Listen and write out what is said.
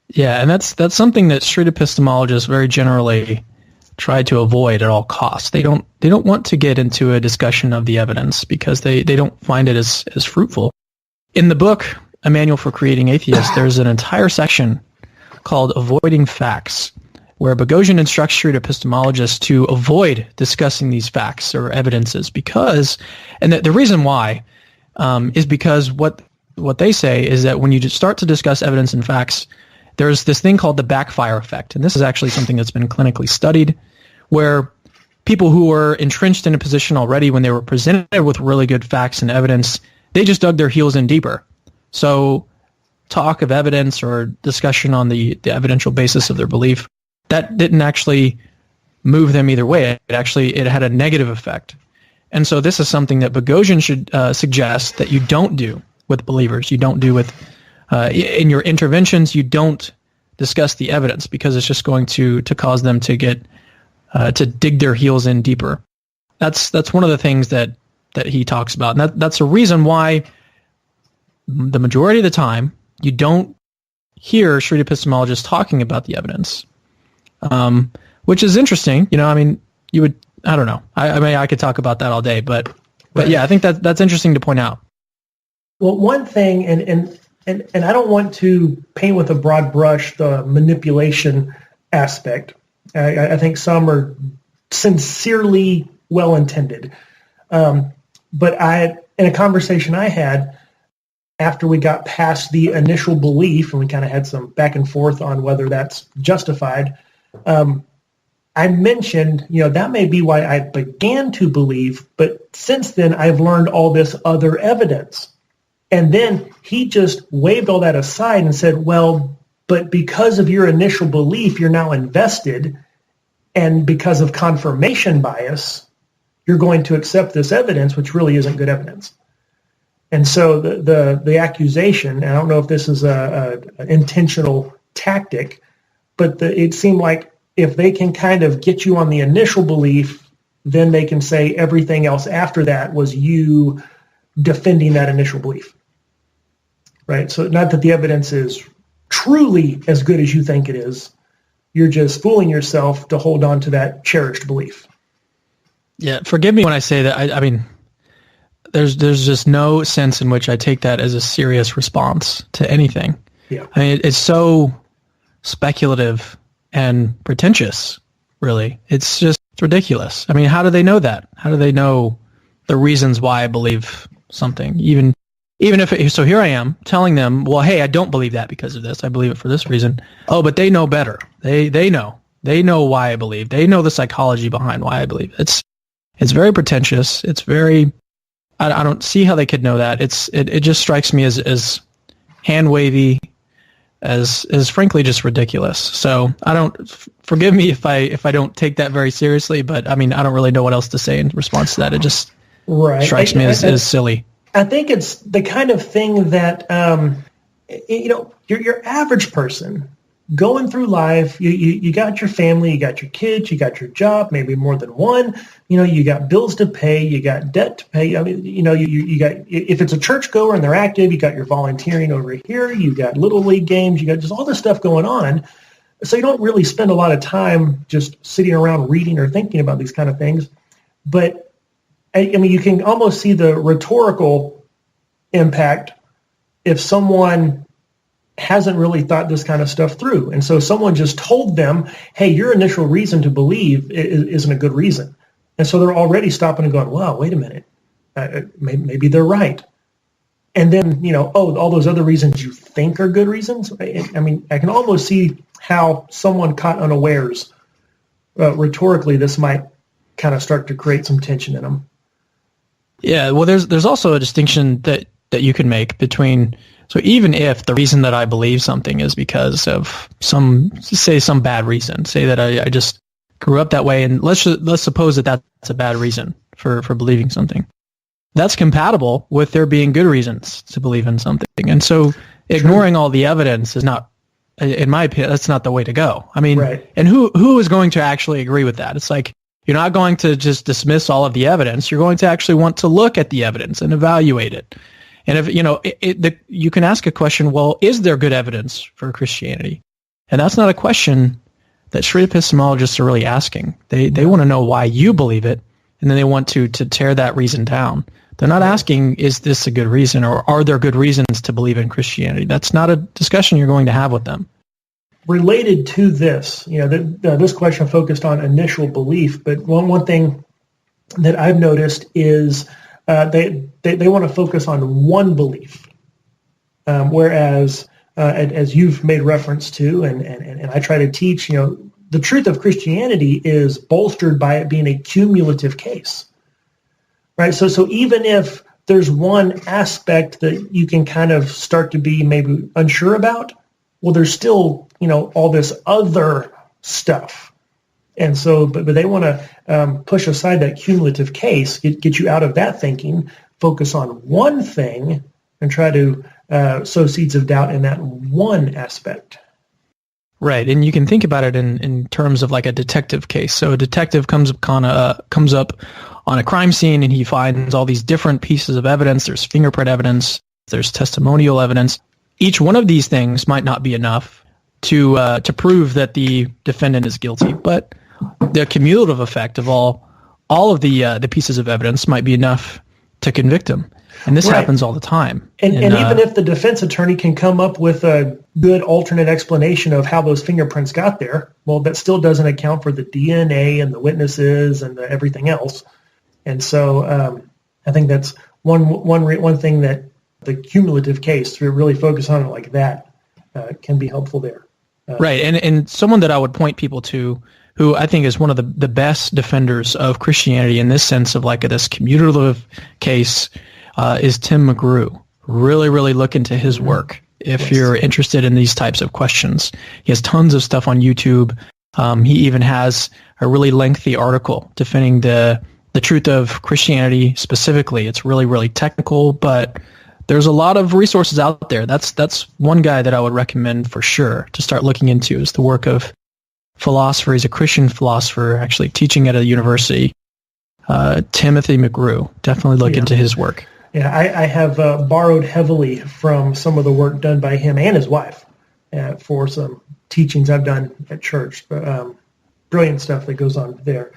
Yeah, and that's something that street epistemologists very generally try to avoid at all costs. They don't want to get into a discussion of the evidence because they don't find it as fruitful. In the book, A Manual for Creating Atheists, there's an entire section called Avoiding Facts, where Boghossian instructs street epistemologists to avoid discussing these facts or evidences because, and the reason why is because what they say is that when you start to discuss evidence and facts, there's this thing called the backfire effect. And this is actually something that's been clinically studied, where people who were entrenched in a position already when they were presented with really good facts and evidence, they just dug their heels in deeper. So talk of evidence or discussion on the evidential basis of their belief, that didn't actually move them either way. It had a negative effect. And so this is something that Boghossian should suggest that you don't do with believers. You don't do with in your interventions. You don't discuss the evidence because it's just going to cause them to get to dig their heels in deeper. That's one of the things that he talks about, and that's a reason why the majority of the time you don't hear street epistemologists talking about the evidence, which is interesting. I mean, you would. I don't know. I mean, I could talk about that all day, but yeah, I think that's interesting to point out. Well, one thing, and I don't want to paint with a broad brush the manipulation aspect. I think some are sincerely well-intended. But in a conversation I had after we got past the initial belief, and we kind of had some back and forth on whether that's justified, I mentioned, that may be why I began to believe, but since then I've learned all this other evidence. And then he just waved all that aside and said, well, but because of your initial belief, you're now invested, and because of confirmation bias, you're going to accept this evidence, which really isn't good evidence. And so the accusation, and I don't know if this is an intentional tactic, but it seemed like if they can kind of get you on the initial belief, then they can say everything else after that was you defending that initial belief. Right? So not that the evidence is truly as good as you think it is. You're just fooling yourself to hold on to that cherished belief. Yeah, forgive me when I say that. I mean, there's just no sense in which I take that as a serious response to anything. Yeah. I mean, it's so speculative and pretentious, really. It's ridiculous. I mean, how do they know that? How do they know the reasons why I believe something? Even if so here I am telling them, well, hey, I don't believe that because of this. I believe it for this reason. Oh, but they know better. They know why I believe. They know the psychology behind why I believe. It's very pretentious. It's very, I don't see how they could know that. It just strikes me as hand wavy, as frankly just ridiculous. So forgive me if I don't take that very seriously, but I mean, I don't really know what else to say in response to that. It just strikes me as silly. I think it's the kind of thing that, your average person going through life, you got your family, you got your kids, you got your job, maybe more than one, you got bills to pay, you got debt to pay. I mean, you got, if it's a churchgoer and they're active, you got your volunteering over here, you got little league games, you got just all this stuff going on. So you don't really spend a lot of time just sitting around reading or thinking about these kind of things. But I mean, you can almost see the rhetorical impact if someone hasn't really thought this kind of stuff through. And so someone just told them, hey, your initial reason to believe isn't a good reason. And so they're already stopping and going, wow, wait a minute. Maybe they're right. And then, all those other reasons you think are good reasons. I mean, I can almost see how someone caught unawares, rhetorically, this might kind of start to create some tension in them. Yeah, well, there's also a distinction that you can make between, so even if the reason that I believe something is because of some bad reason, say that I just grew up that way, and let's suppose that that's a bad reason for believing something. That's compatible with there being good reasons to believe in something. And so ignoring all the evidence is not, in my opinion, that's not the way to go. I mean, right. And who is going to actually agree with that? It's like, you're not going to just dismiss all of the evidence. You're going to actually want to look at the evidence and evaluate it. And if you can ask a question, well, is there good evidence for Christianity? And that's not a question that straight epistemologists are really asking. They want to know why you believe it, and then they want to tear that reason down. They're not asking, is this a good reason, or are there good reasons to believe in Christianity? That's not a discussion you're going to have with them. Related to this, this question focused on initial belief, but one thing that I've noticed is they want to focus on one belief, whereas as you've made reference to, and I try to teach, the truth of Christianity is bolstered by it being a cumulative case, right? So even if there's one aspect that you can kind of start to be maybe unsure about, well, there's still, all this other stuff. And so, but they want to push aside that cumulative case, get you out of that thinking, focus on one thing, and try to sow seeds of doubt in that one aspect. Right, and you can think about it in terms of like a detective case. So a detective comes up on a crime scene, and he finds all these different pieces of evidence. There's fingerprint evidence, there's testimonial evidence. Each one of these things might not be enough to prove that the defendant is guilty, but the cumulative effect of all of the pieces of evidence might be enough to convict him. And this happens all the time. And even if the defense attorney can come up with a good alternate explanation of how those fingerprints got there, well, that still doesn't account for the DNA and the witnesses and everything else. And so I think that's one thing that the cumulative case, to really focus on it like that, can be helpful there. Right, and someone that I would point people to, who I think is one of the best defenders of Christianity in this sense of like this cumulative case, is Tim McGrew. Really, really look into his work if you're interested in these types of questions. He has tons of stuff on YouTube. He even has a really lengthy article defending the truth of Christianity specifically. It's really, really technical, but there's a lot of resources out there. That's one guy that I would recommend for sure to start looking into, is the work of philosopher. He's a Christian philosopher, actually teaching at a university. Timothy McGrew. Definitely look into his work. Yeah, I have borrowed heavily from some of the work done by him and his wife for some teachings I've done at church. Brilliant stuff that goes on there.